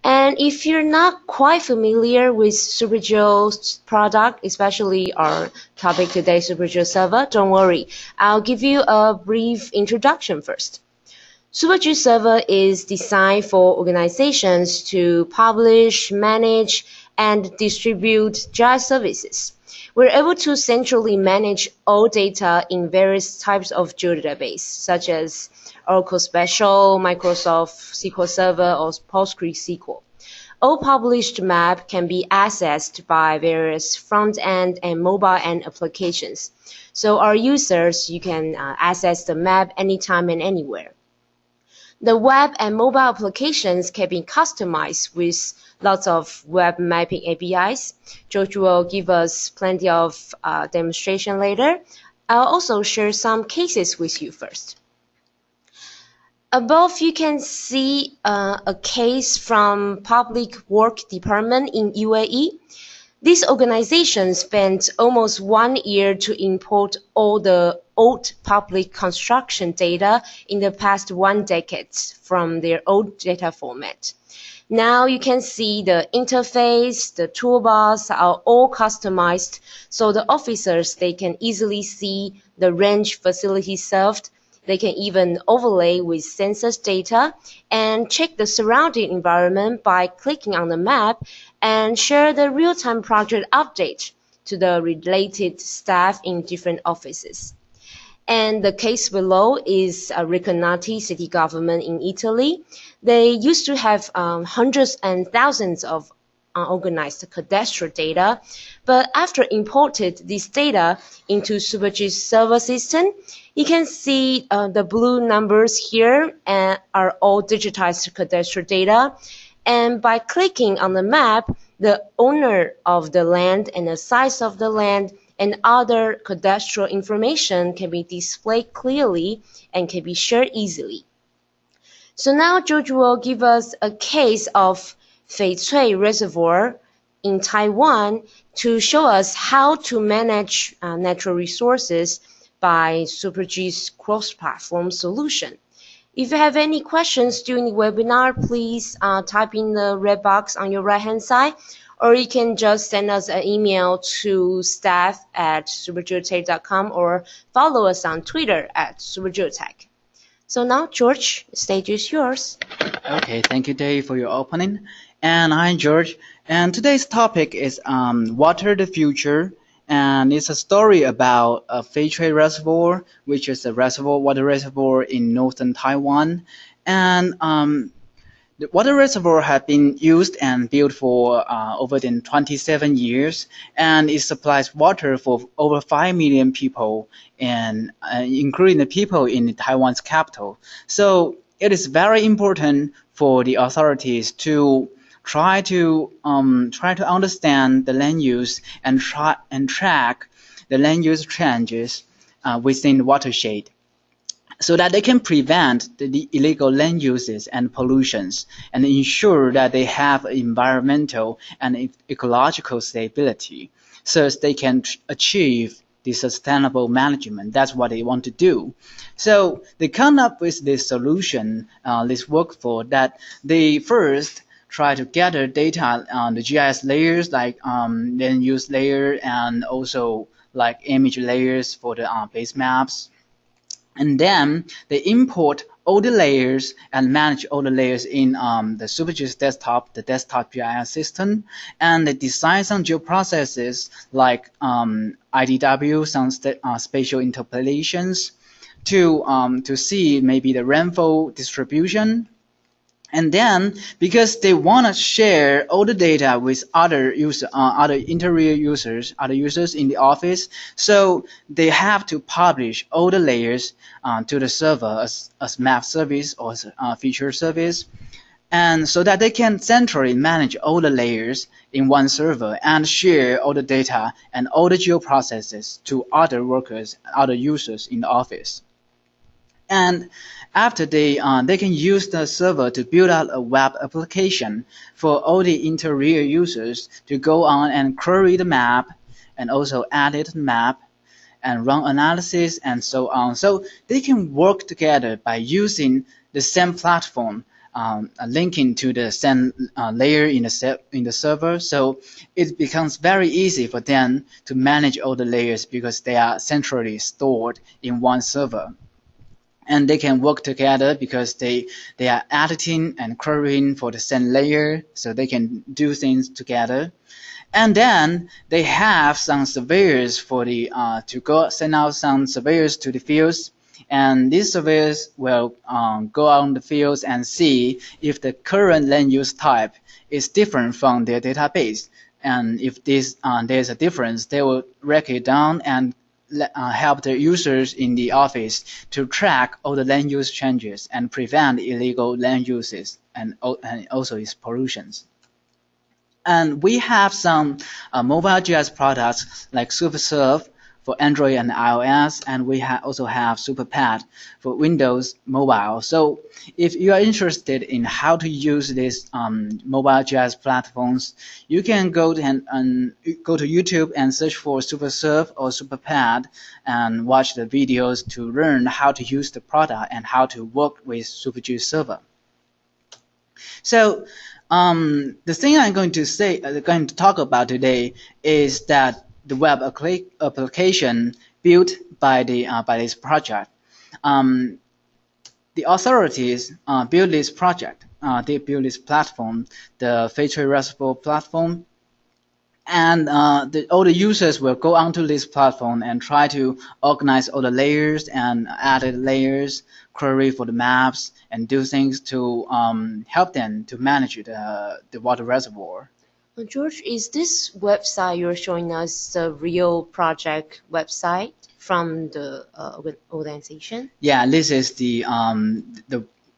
And if you're not quite familiar with SuperGIS product, especially our topic today, SuperGIS Server, don't worry. I'll give you a brief introduction first. SuperGIS Server is designed for organizations to publish, manage, and distribute GIS services. We're able to centrally manage all data in various types of geodatabase, such as Oracle Special, Microsoft SQL Server, or PostgreSQL. All published map can be accessed by various front-end and mobile-end applications. So our users, you can access the map anytime and anywhere. The web and mobile applications can be customized with lots of web mapping APIs. George will give us plenty of demonstration later. I'll also share some cases with you first. Above, you can see a case from Public Work Department in UAE. This organization spent almost 1 year to import all the old public construction data in the past 1 decade from their old data format. Now you can see the interface, the toolbars are all customized so the officers, they can easily see the range facility served. They can even overlay with census data and check the surrounding environment by clicking on the map and share the real-time project update to the related staff in different offices. And the case below is Recanati city government in Italy. They used to have hundreds and thousands of unorganized cadastral data, but after imported this data into SuperGIS server system, you can see the blue numbers here are all digitized cadastral data. And by clicking on the map, the owner of the land and the size of the land and other cadastral information can be displayed clearly and can be shared easily. So now George will give us a case of Feicui Reservoir in Taiwan to show us how to manage natural resources by SuperGIS cross-platform solution. If you have any questions during the webinar, please type in the red box on your right-hand side, or you can just send us an email to staff@supergeotech.com or follow us on Twitter @supergeotech. So now, George, the stage is yours. Okay, thank you, Dave, for your opening. And hi, George. And today's topic is Water the Future. And it's a story about a Feicui Reservoir, which is a water reservoir in northern Taiwan. And the water reservoir has been used and built for over 27 years, and it supplies water for over 5 million people, and including the people in Taiwan's capital. So it is very important for the authorities to try to understand the land use and track the land use changes within the watershed, so that they can prevent the illegal land uses and pollutions and ensure that they have environmental and ecological stability, so as they can achieve the sustainable management. That's what they want to do. So they come up with this solution, this workflow, that they first try to gather data on the GIS layers, like land use layer and also like image layers for the base maps. And then they import all the layers and manage all the layers in the SuperGIS desktop, the desktop GIS system. And they design some geoprocesses like IDW, some spatial interpolations to see maybe the rainfall distribution. And then, because they want to share all the data with other interior users, other users in the office, so they have to publish all the layers to the server as map service or feature service, and so that they can centrally manage all the layers in one server and share all the data and all the geoprocesses to other workers, other users in the office. And after they can use the server to build out a web application for all the interior users to go on and query the map and also edit the map and run analysis and so on. So they can work together by using the same platform linking to the send layer in the server. So it becomes very easy for them to manage all the layers because they are centrally stored in one server. And they can work together because they are editing and querying for the send layer, so they can do things together. And then they have some surveyors for the to go send out some surveyors to the fields, and these surveyors will go out in the fields and see if the current land use type is different from their database. And if there's a difference, they will write it down and help the users in the office to track all the land use changes and prevent illegal land uses and also its pollutions. And we have some mobile GIS products like SuperServe for Android and iOS, and we also have SuperPad for Windows Mobile. So if you are interested in how to use these mobile GIS platforms, you can go to YouTube and search for SuperServe or SuperPad and watch the videos to learn how to use the product and how to work with SuperGIS Server. So the thing I'm going to talk about today is that the web application built by this project. The authorities built this project. They built this platform, the Fairtrade Reservoir platform, and all the users will go onto this platform and try to organize all the layers and add layers, query for the maps, and do things to help them to manage the water reservoir. George, is this website you're showing us the real project website from the organization? Yeah, this is the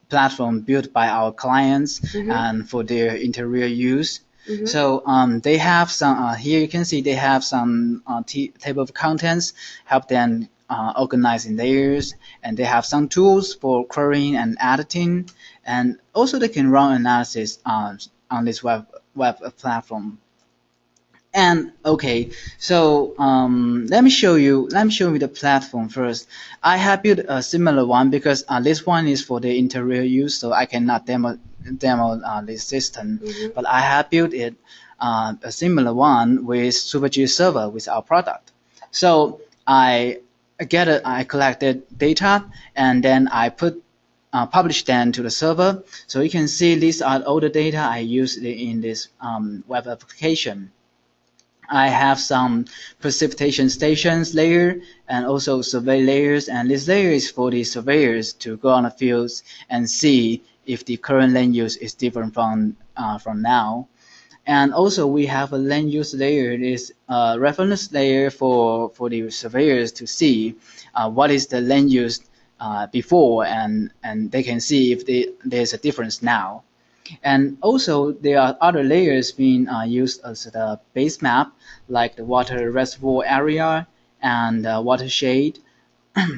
platform built by our clients and for their interior use. So they have some, here you can see they have some table of contents, help them organize in layers, and they have some tools for querying and editing, and also they can run analysis on this web platform. And okay, so let me show you the platform first. I have built a similar one because this one is for the interior use, so I cannot demo this system. But I have built it a similar one with SuperGIS Server with our product. So I collected data and then I publish them to the server. So you can see these are all the data I used in this web application. I have some precipitation stations layer and also survey layers, and this layer is for the surveyors to go on the fields and see if the current land use is different from now. And also we have a land use layer, this reference layer for the surveyors to see what is the land use before, and they can see if there's a difference now. And also there are other layers being used as the base map, like the water reservoir area and watershed.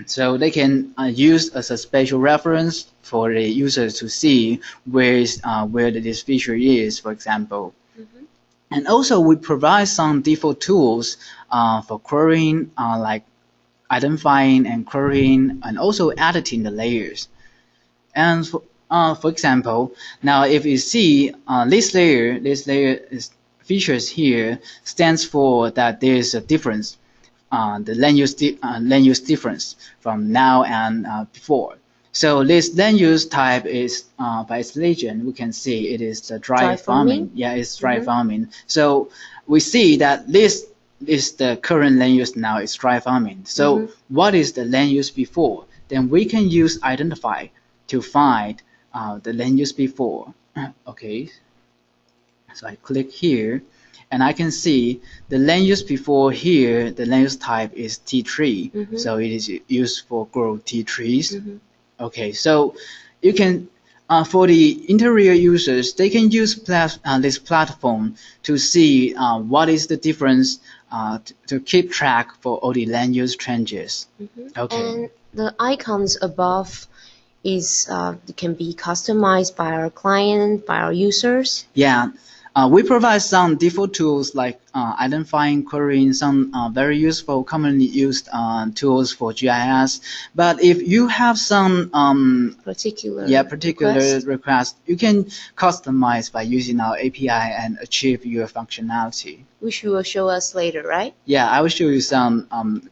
So they can use as a special reference for the users to see where this feature is, for example. And also we provide some default tools for querying, like identifying and querying, and also editing the layers. And for example, now if you see this layer features here stands for that there is a difference, the land use difference from now and before. So this land use type is by its legend, we can see it is the dry farming. Yeah, it's dry farming. So we see that this is the current land use now is dry farming. So what is the land use before? Then we can use identify to find the land use before. Okay, so I click here and I can see the land use before here, the land use type is tea tree. So it is used for grow tea trees. Okay, so you can for the interior users, they can use this platform to see what is the difference to keep track for all the land use changes. Okay. And the icons above can be customized by our client, by our users. Yeah, We provide some default tools like identifying, querying, some very useful, commonly used tools for GIS. But if you have some particular request, you can customize by using our API and achieve your functionality. Which you will show us later, right? Yeah, I will show you some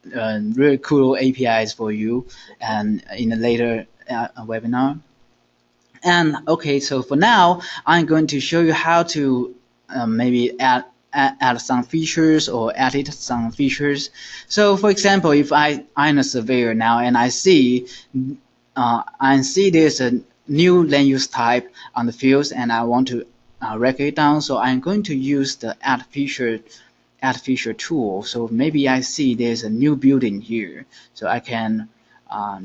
really cool APIs for you and in a later webinar. And okay, so for now, I'm going to show you how to maybe add some features or edit some features. So for example, if I'm a surveyor now and I see there's a new land use type on the fields and I want to write it down, so I'm going to use the add feature tool. So maybe I see there's a new building here, so I can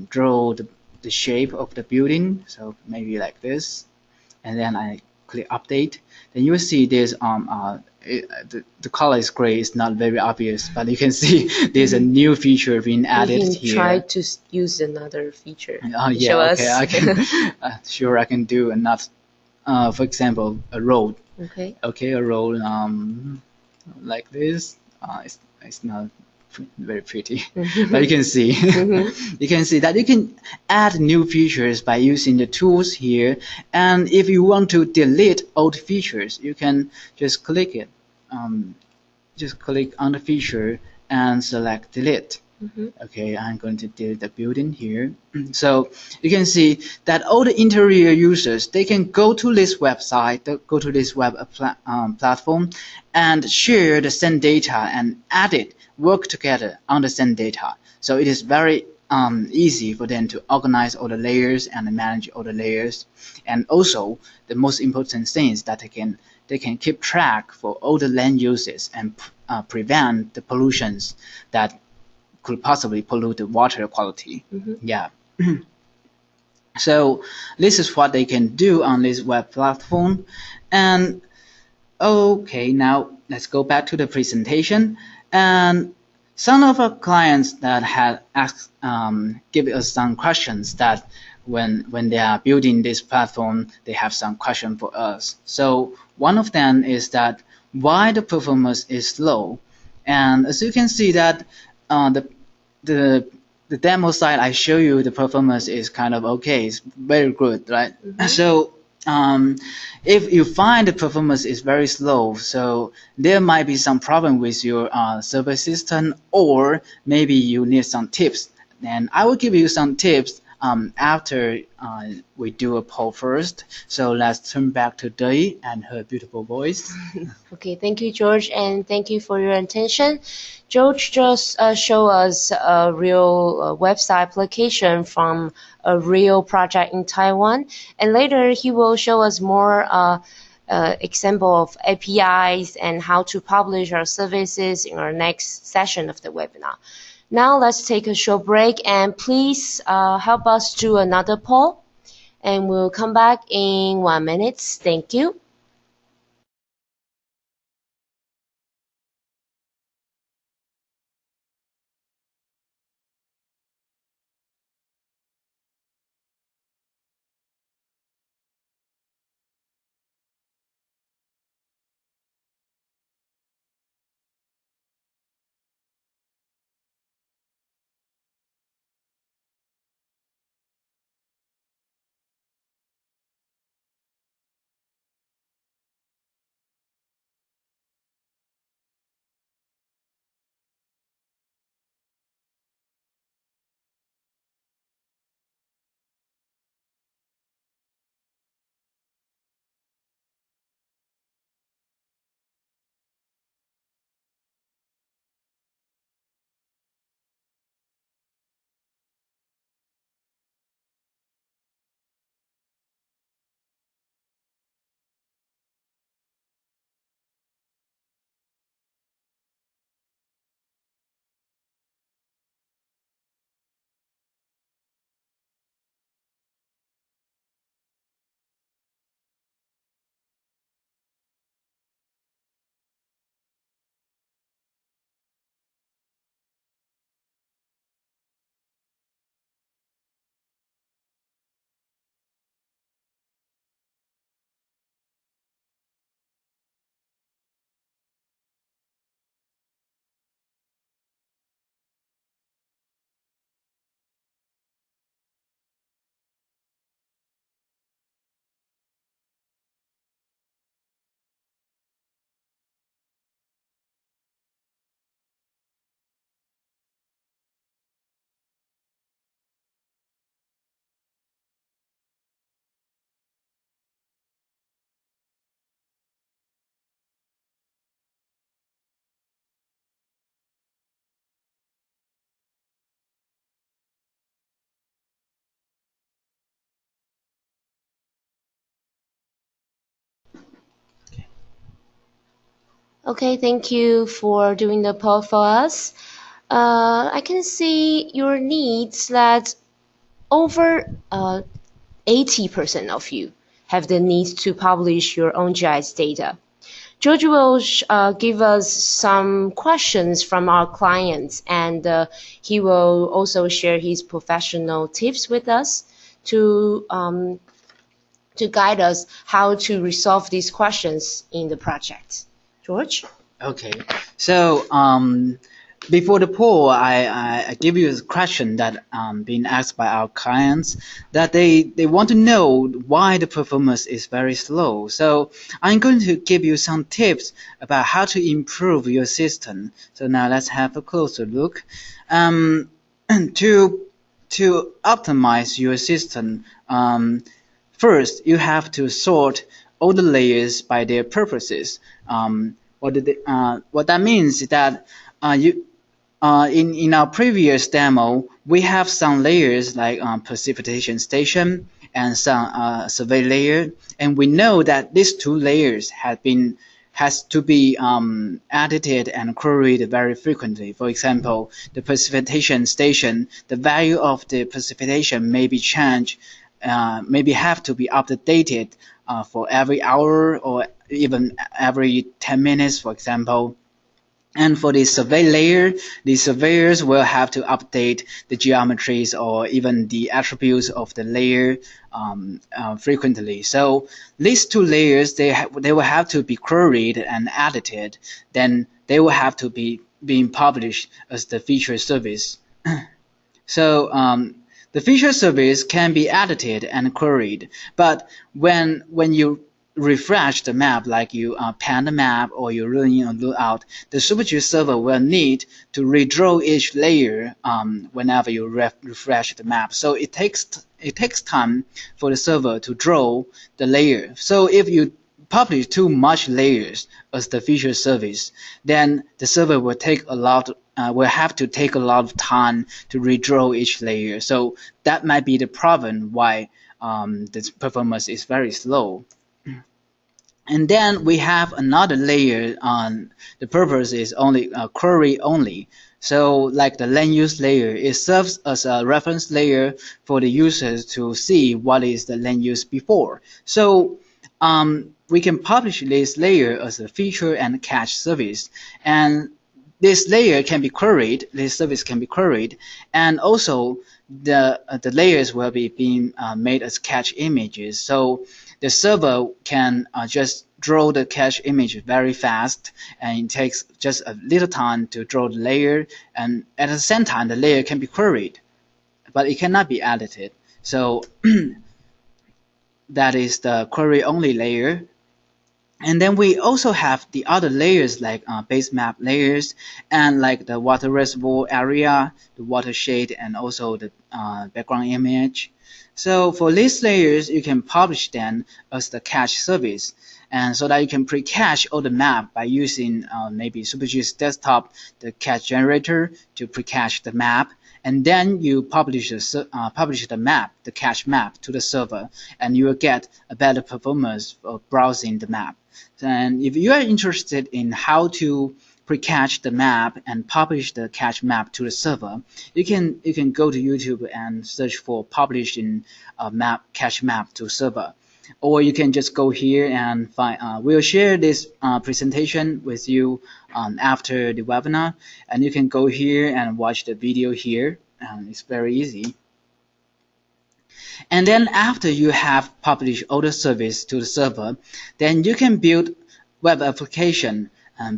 draw the shape of the building, so maybe like this, and then I click update. Then you will see there's the color is gray. It's not very obvious, but you can see there's a new feature being added here. You can try to use another feature. Yeah, Show okay, us. I can. Sure, I can do another. For example, a road. Okay. Okay, a road like this. It's not very pretty, but you can see you can see that you can add new features by using the tools here. And if you want to delete old features, you can just click it. Just click on the feature and select delete. Okay, I'm going to delete the building here. So you can see that all the interior users, they can go to this website, go to this web platform and share the same data and edit, work together on the same data. So it is very easy for them to organize all the layers and manage all the layers. And also the most important thing is that they can keep track for all the land uses and prevent the pollutions that could possibly pollute the water quality. Yeah. So this is what they can do on this web platform. And okay, now let's go back to the presentation. And some of our clients that had asked, give us some questions that when they are building this platform, they have some question for us. So one of them is that why the performance is slow. And as you can see that the demo site I show you, the performance is kind of okay. It's very good, right? So if you find the performance is very slow, so there might be some problem with your server system, or maybe you need some tips. And I will give you some tips after we do a poll first. So let's turn back to Dei and her beautiful voice. Okay, thank you, George, and thank you for your attention. George just showed us a real website application from a real project in Taiwan, and later he will show us more example of APIs and how to publish our services in our next session of the webinar. Now let's take a short break, and please help us do another poll, and we'll come back in 1 minute. Thank you. Okay, thank you for doing the poll for us. I can see your needs that over 80% of you have the need to publish your own GIS data. George will give us some questions from our clients, and he will also share his professional tips with us to guide us how to resolve these questions in the project. George? Okay, so before the poll, I give you a question that being asked by our clients that they want to know why the performance is very slow. So I'm going to give you some tips about how to improve your system. So now let's have a closer look. Um, to to optimize your system, first you have to sort all the layers by their purposes. What that means is that you in our previous demo, we have some layers like precipitation station and some survey layer, and we know that these two layers has to be edited and queried very frequently. For example, the precipitation station, the value of the precipitation may be changed, maybe have to be updated for every hour or even every 10 minutes, for example. And for the survey layer, the surveyors will have to update the geometries or even the attributes of the layer frequently. So these two layers, they will have to be queried and edited. Then they will have to be being published as the feature service. So the feature service can be edited and queried, but when you refresh the map, like you pan the map or you run in or load out, the SuperGIS server will need to redraw each layer whenever you refresh the map. So it takes time for the server to draw the layer. So if you publish too much layers as the feature service, then the server will have to take a lot of time to redraw each layer. So that might be the problem why the performance is very slow. And then we have another layer on the purpose is only query only. So like the land use layer, it serves as a reference layer for the users to see what is the land use before. So we can publish this layer as a feature and catch service. And this layer can be queried, this service can be queried, and also the layers will be being made as catch images. So the server can just draw the cache image very fast, and it takes just a little time to draw the layer, and at the same time the layer can be queried, but it cannot be edited. So that is the query only layer. And then we also have the other layers like base map layers and like the water reservoir area, the watershed, and also the background image. So for these layers, you can publish them as the cache service, and so that you can pre-cache all the map by using maybe SuperGIS desktop, the cache generator to pre-cache the map, and then you publish the map, the cache map to the server, and you will get a better performance of browsing the map. And if you are interested in how to pre-cache the map and publish the cache map to the server, you can go to YouTube and search for publishing a map cache map to server, or you can just go here and find. We'll share this presentation with you after the webinar, and you can go here and watch the video here. It's very easy. And then after you have published all the service to the server, then you can build web application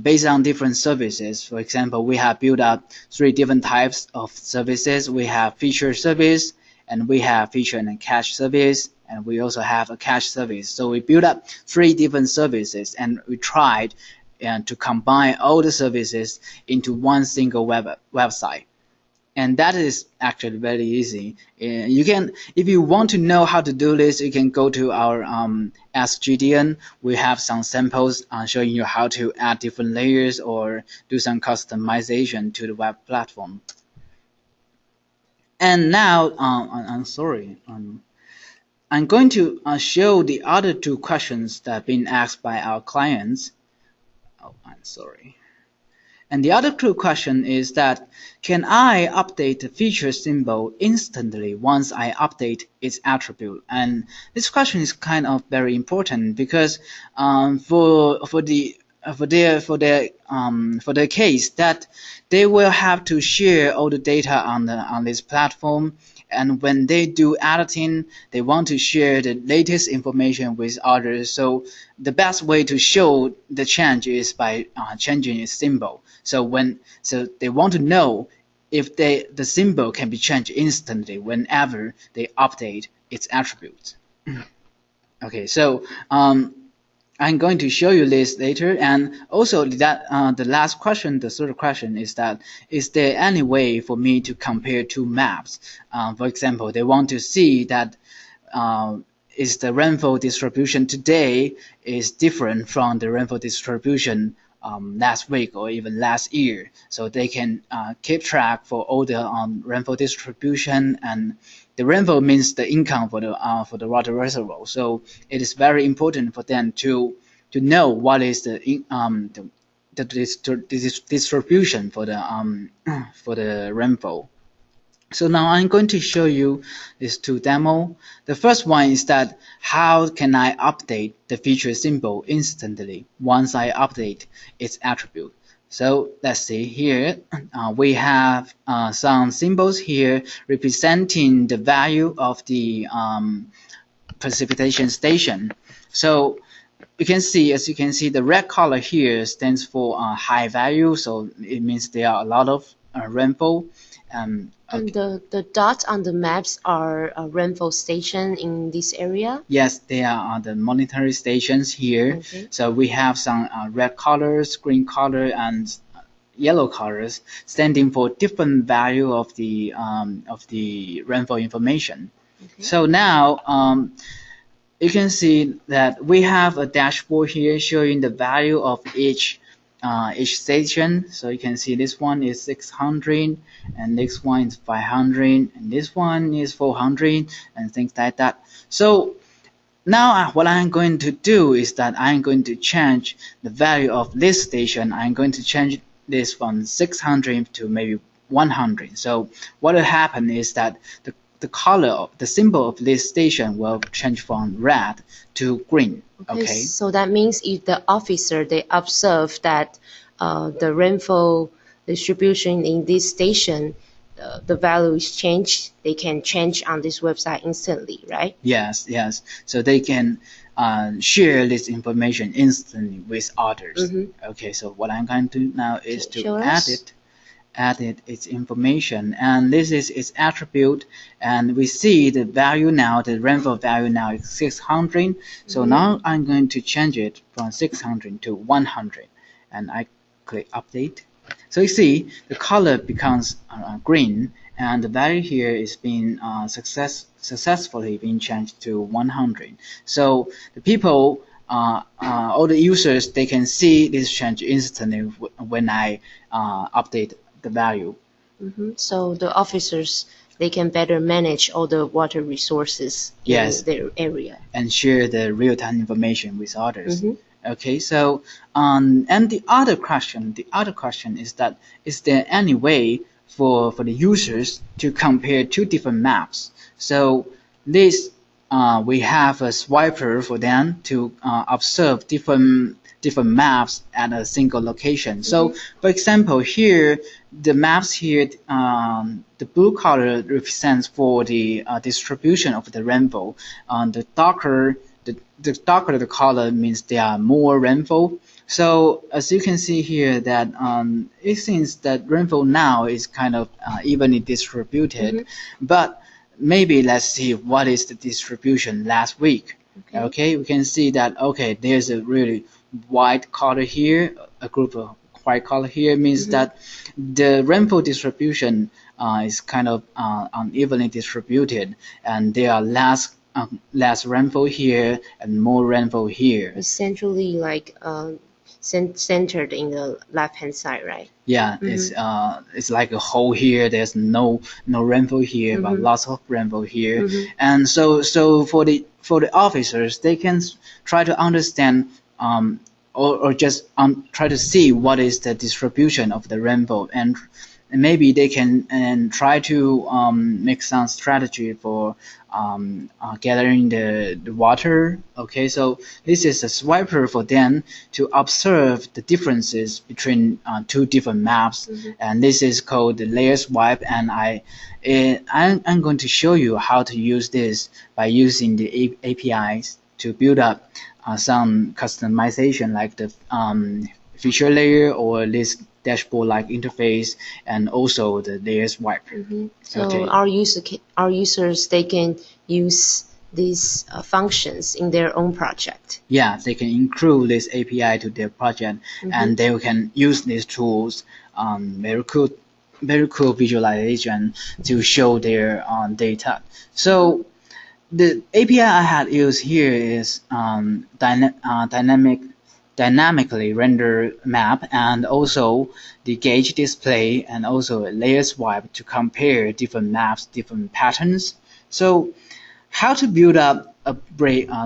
based on different services. For example, we have built up 3 different types of services. We have feature service, and we have feature and cache service, and we also have a cache service. So we built up 3 different services, and we tried to combine all the services into one single website. And that is actually very easy. You can, if you want to know how to do this, you can go to our SGDN. We have some samples showing you how to add different layers or do some customization to the web platform. And now, I'm sorry, I'm going to show the other 2 questions that have been asked by our clients. Oh, I'm sorry. And the other clue question is that, can I update the feature symbol instantly once I update its attribute? And this question is kind of very important because for the case that they will have to share all the data on this platform, and when they do editing, they want to share the latest information with others. So the best way to show the change is by changing its symbol. So they want to know if the symbol can be changed instantly whenever they update its attributes. Okay, so I'm going to show you this later. And also that the last question, the third question is that, is there any way for me to compare two maps? For example, they want to see that is the rainfall distribution today is different from the rainfall distribution last week or even last year. So they can keep track for all the rainfall distribution, and the rainfall means the income for the water reservoir. So it is very important for them to know what is the distribution for the rainfall. So now I'm going to show you these two demo. The first one is that how can I update the feature symbol instantly once I update its attribute. So let's see here. We have some symbols here representing the value of the precipitation station. So you can see, as you can see, the red color here stands for high value. So it means there are a lot of rainfall. And the dots on the maps are a rainfall station in this area? Yes, they are the monitoring stations here. Okay. So we have some red colors, green color, and yellow colors standing for different value of the rainfall information. Okay. So now you can see that we have a dashboard here showing the value of each station. So you can see this one is 600, and this one is 500, and this one is 400, and things like that. So now what I'm going to do is that I'm going to change the value of this station. I'm going to change this from 600 to maybe 100. So what will happen is that the color of the symbol of this station will change from red to green. Okay. So that means if the officer they observe that the rainfall distribution in this station, the value is changed, they can change on this website instantly, right? Yes, yes. So they can share this information instantly with others. Mm-hmm. Okay. So what I'm going to do now is to edit its information, and this is its attribute, and we see the value now, the rainfall value now is 600. So mm-hmm. Now I'm going to change it from 600 to 100, and I click update. So you see the color becomes green, and the value here is being successfully being changed to 100. So the people all the users, they can see this change instantly when I update the value. Mm-hmm. So the officers, they can better manage all the water resources in their area and share the real-time information with others. Mm-hmm. Okay, so and the other question is that, is there any way for the users to compare two different maps? So this we have a swiper for them to observe different maps at a single location. Mm-hmm. So, for example, here the maps here, the blue color represents for the distribution of the rainfall. The darker the color means there are more rainfall. So as you can see here that it seems that rainfall now is kind of evenly distributed, mm-hmm. but maybe let's see what is the distribution last week. Okay, we can see that, okay, there's a really white color here, a group of white color here means mm-hmm. that the rainfall distribution is kind of unevenly distributed, and there are less rainfall here and more rainfall here. It's centrally like centered in the left hand side, right? Yeah, mm-hmm. It's like a hole here. There's no rainfall here, mm-hmm. but lots of rainfall here. Mm-hmm. And so for the officers, they can try to understand or just try to see what is the distribution of the rainfall, and maybe they can and try to make some strategy for gathering the water. Okay, so this is a swiper for them to observe the differences between two different maps, and this is called the LayerSwipe. And I'm going to show you how to use this by using the APIs to build up some customization like the feature layer or this dashboard-like interface, and also the LayerSwipe. So Okay. our users, they can use these functions in their own project. Yeah, they can include this API to their project, and they can use these tools, very cool visualization to show their data. So the API I had used here is dynamically render map, and also the gauge display, and also a LayerSwipe to compare different maps, different patterns. So how to build up a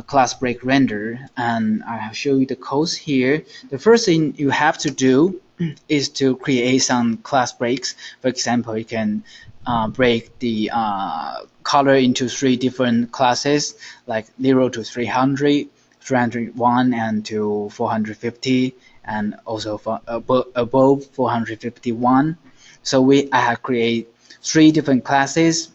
class break render, and I have shown you the codes here. The first thing you have to do is to create some class breaks. For example, you can break the color into 3 different classes, like 0 to 300, 301, and to 450, and also for above 451. So I have created 3 different classes,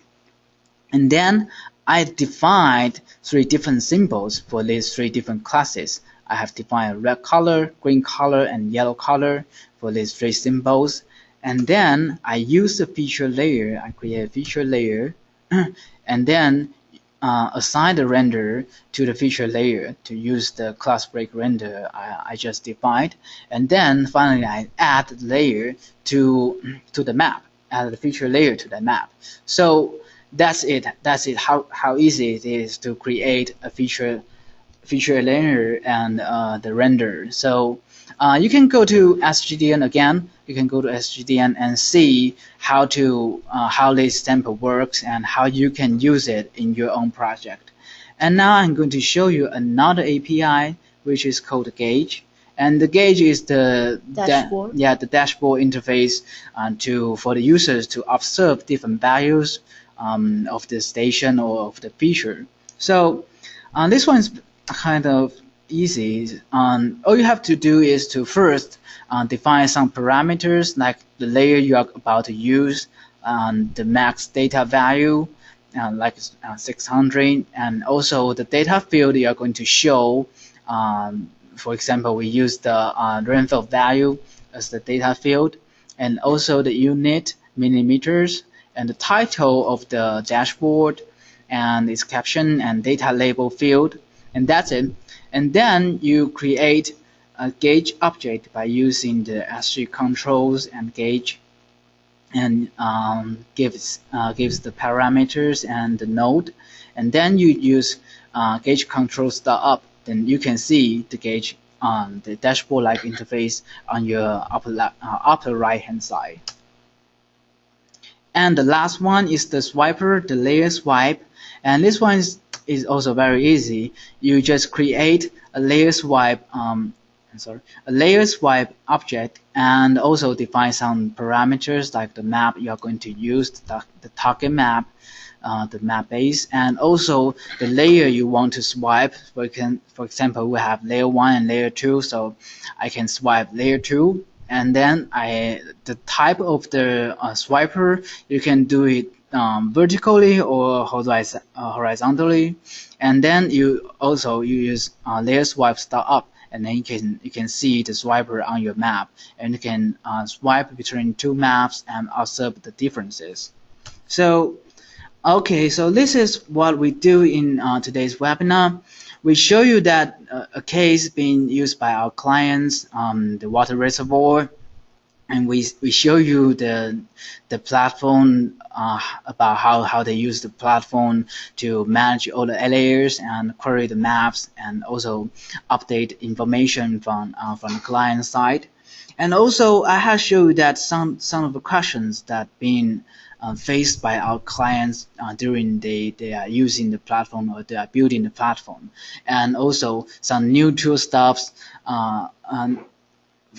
and then I defined 3 different symbols for these 3 different classes. I have defined red color, green color, and yellow color for these 3 symbols. And then I use the feature layer. I create a feature layer, and then assign the render to the feature layer to use the class break render I just defined. And then finally I add the layer to the map, add the feature layer to the map. So that's it. How easy it is to create a feature layer and the render. So you can go to SGDN again. You can go to SGDN and see how this template works and how you can use it in your own project. And now I'm going to show you another API, which is called Gauge. And the Gauge is the dashboard. The dashboard interface for the users to observe different values of the station or of the feature. So this one is kind of easy. All you have to do is to first define some parameters like the layer you are about to use, the max data value, like 600, and also the data field you are going to show. For example, we use the rainfall value as the data field, and also the unit, millimeters, and the title of the dashboard, and its caption and data label field, and that's it. And then you create a gauge object by using the S3 controls and gauge, and gives the parameters and the node. And then you use gauge control start up. Then you can see the gauge on the dashboard-like interface on your upper right-hand side. And the last one is the swiper, the LayerSwipe, and this one is also very easy. You just create a LayerSwipe object, and also define some parameters like the map you are going to use, the target map, the map base, and also the layer you want to swipe. For example, we have layer 1 and layer 2, so I can swipe layer 2. And then the type of the swiper, you can do it vertically or horizontally. And then you use LayerSwipe start up, and then you can see the swiper on your map, and you can swipe between 2 maps and observe the differences. So okay, so this is what we do in today's webinar. We show you that a case being used by our clients, the water reservoir, and we show you the platform, about how they use the platform to manage all the layers and query the maps, and also update information from the client side. And also I have shown you that some of the questions that been faced by our clients during they are using the platform or they are building the platform, and also some new tool stuffs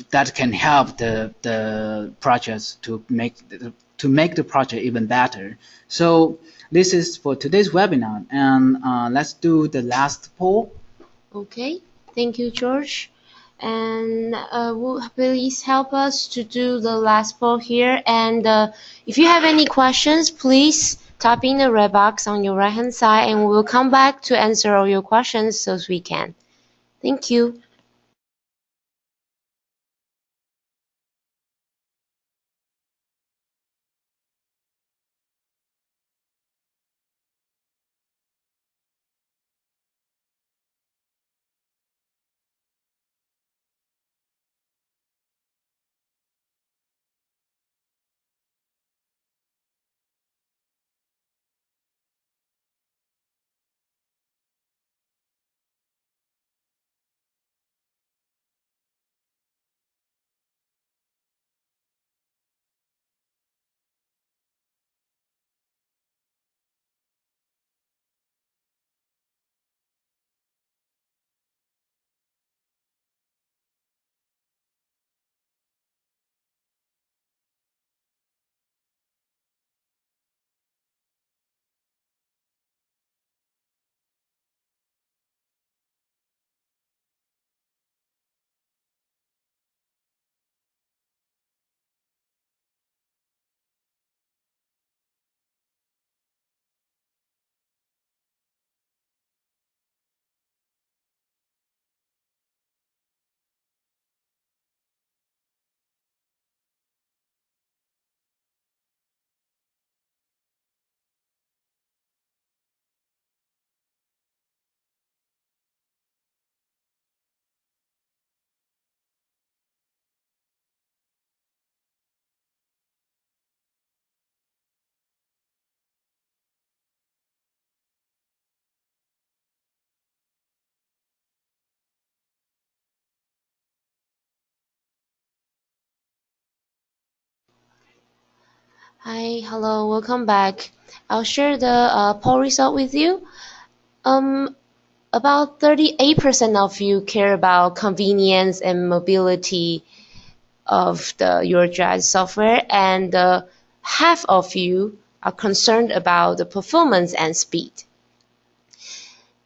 that can help the projects to make the project even better. So this is for today's webinar, and let's do the last poll. Okay, thank you, George. And please help us to do the last poll here. And if you have any questions, please type in the red box on your right hand side, and we will come back to answer all your questions as we can. Thank you. Hi, hello, welcome back. I'll share the poll result with you. About 38% of you care about convenience and mobility of your GIS software, and half of you are concerned about the performance and speed.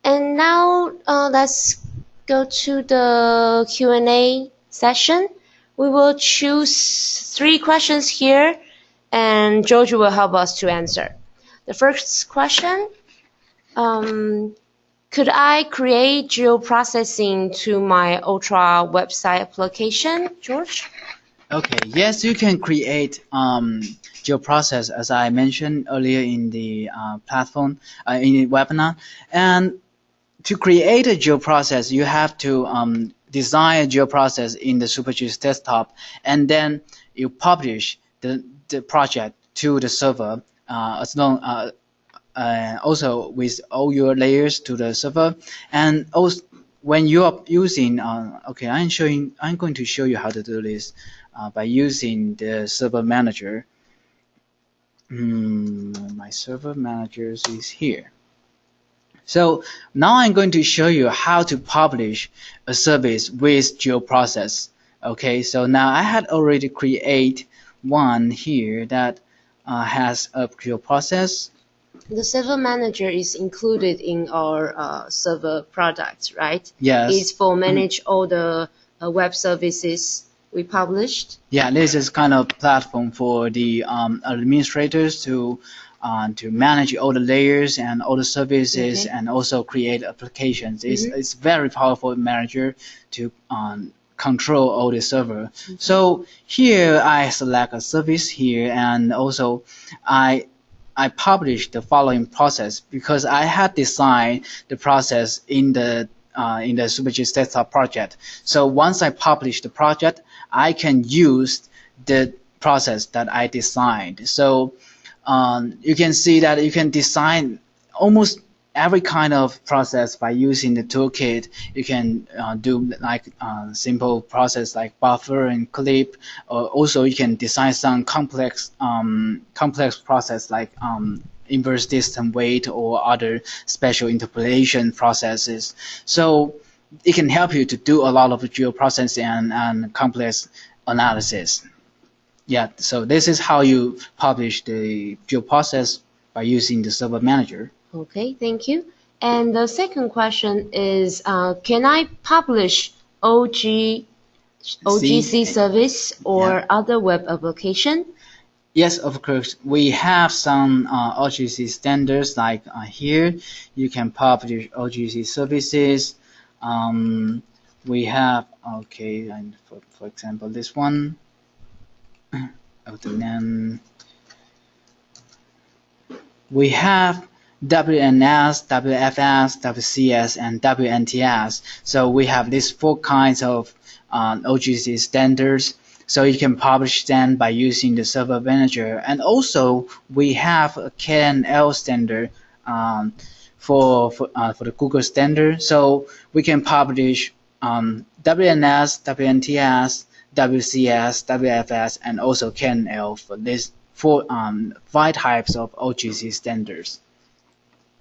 And now let's go to the Q&A session. We will choose 3 questions here, and George will help us to answer. The first question, could I create geoprocessing to my Ultra website application, George? Okay, yes, you can create geoprocess as I mentioned earlier in the platform, in the webinar. And to create a geoprocess, you have to design a geoprocess in the SuperGIS desktop, and then you publish the project to the server, as long also with all your layers to the server. And also when you are using, okay, I'm going to show you how to do this by using the server manager. My server manager is here. So now I'm going to show you how to publish a service with geoprocess. Okay, so now I had already created one here that has a geoprocess. The server manager is included in our server products, right? Yes. It's for manage all the web services we published. Yeah, this is kind of platform for the administrators to manage all the layers and all the services, Okay. and also create applications. It's very powerful manager to control all the server. So here I select a service here, and also I publish the following process because I had designed the process in the SuperGIS desktop project. So once I publish the project, I can use the process that I designed. So you can see that you can design almost every kind of process by using the toolkit. You can do like simple process like buffer and clip. Also, you can design some complex process like inverse distance weight or other special interpolation processes. So it can help you to do a lot of geoprocessing and complex analysis. Yeah, so this is how you publish the geoprocess by using the server manager. Okay, thank you. And the second question is, can I publish OGC service or Yeah. other web application? Yes, of course. We have some OGC standards like here. You can publish OGC services. We have, okay, and for example, this one. Then we have WNS, WFS, WCS, and WNTS. So we have these 4 kinds of OGC standards. So you can publish them by using the server manager. And also we have a KNL standard for the Google standard. So we can publish WNS, WNTS, WCS, WFS, and also KNL for these 5 types of OGC standards.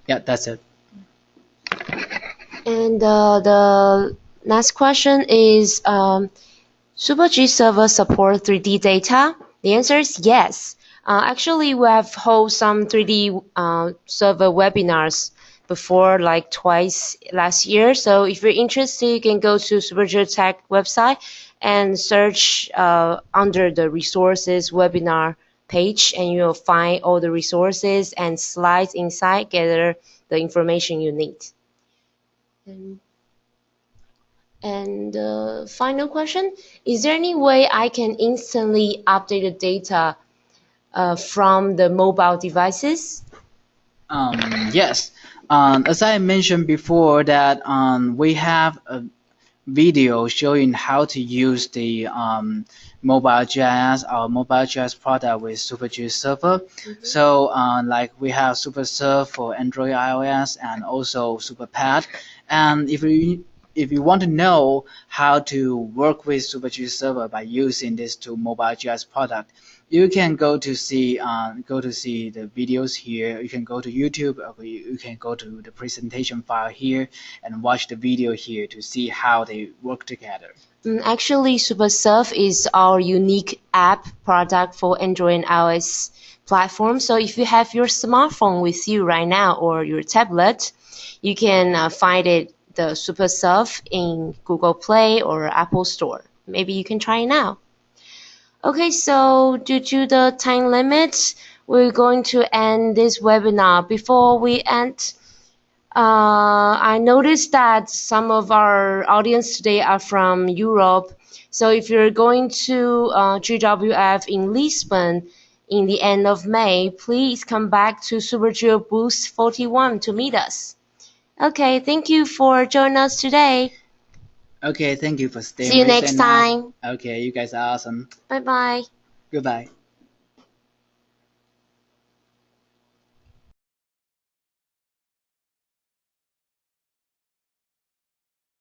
Yeah, that's it. And the next question is, SuperGIS Server support 3D data? The answer is yes. Actually, we have held some 3D server webinars before, like twice last year. So if you're interested, you can go to SuperGIS Tech website and search under the resources webinar page, and you'll find all the resources and slides inside, gather the information you need. And the final question, is there any way I can instantly update the data from the mobile devices? Yes. As I mentioned before, that we have a video showing how to use the mobile GIS, our mobile GIS product with SuperGIS Server. So like we have SuperServe for Android, iOS, and also SuperPad. And if you want to know how to work with SuperGIS Server by using this two mobile GIS product, you can go to see the videos here. You can go to YouTube, or you can go to the presentation file here and watch the video here to see how they work together. Actually, SuperServe is our unique app product for Android and iOS platform. So if you have your smartphone with you right now or your tablet, you can find it, the SuperServe, in Google Play or Apple Store. Maybe you can try it now. Okay, so due to the time limit, we're going to end this webinar. Before we end, I noticed that some of our audience today are from Europe. So if you're going to GWF in Lisbon in the end of May, please come back to SuperGeo Booth 41 to meet us. Okay, thank you for joining us today. Okay, thank you for staying. See you next time. Okay, you guys are awesome. Bye-bye. Goodbye.